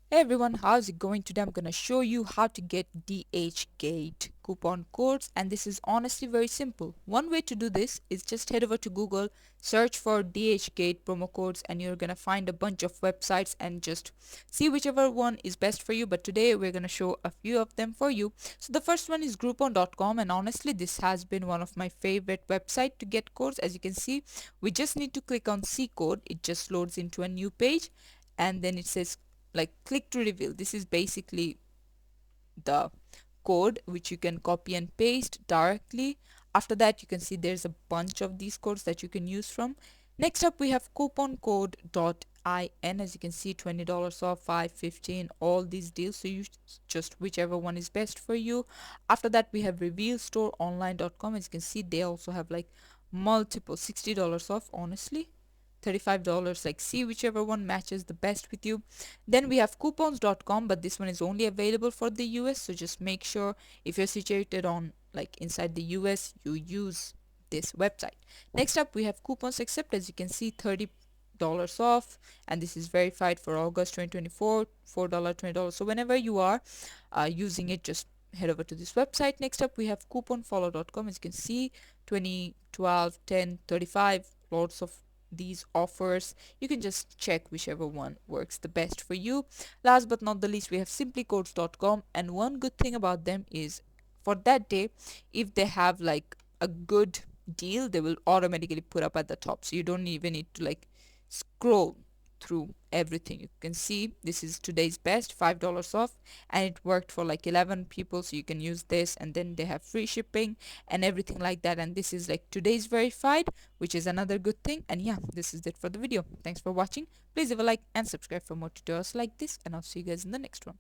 Hey everyone, how's it going? Today I'm gonna show you how to get Dhgate coupon codes, and this is honestly very simple. One way to do this is just head over to Google, search for Dhgate promo codes, and you're gonna find a bunch of websites and just see whichever one is best for you. But today we're gonna show a few of them for you. So the first one is Groupon.com, and honestly this has been one of my favorite website to get codes. As you can see, we just need to click on C code, it just loads into a new page, and then it says like click to reveal. This is basically the code which you can copy and paste directly. After that, you can see there's a bunch of these codes that you can use from. Next up, we have coupon code.in. As you can see, $20 off, 5, 15, all these deals. So you just whichever one is best for you. After that, we have revealstoreonline.com. As you can see, they also have like multiple $60 off, honestly. $35, like see whichever one matches the best with you. Then we have coupons.com, but this one is only available for the US, so just make sure if you're situated on like inside the US you use this website. Next up we have coupons accept. As you can see, $30 off, and this is verified for August 2024, $4, $20. So whenever you are using it, just head over to this website. Next up we have couponfollow.com. As you can see, 20, 12, 10, 35, lots of these offers. You can just check whichever one works the best for you. Last but not the least, we have simplycodes.com, and one good thing about them is for that day, if they have like a good deal, they will automatically put up at the top, so you don't even need to like scroll through everything. You can see this is today's best, $5 off, and it worked for like 11 people, so you can use this, and then they have free shipping and everything like that. And this is like today's verified, which is another good thing. And yeah, this is it for the video. Thanks for watching. Please leave a like and subscribe for more tutorials like this, and I'll see you guys in the next one.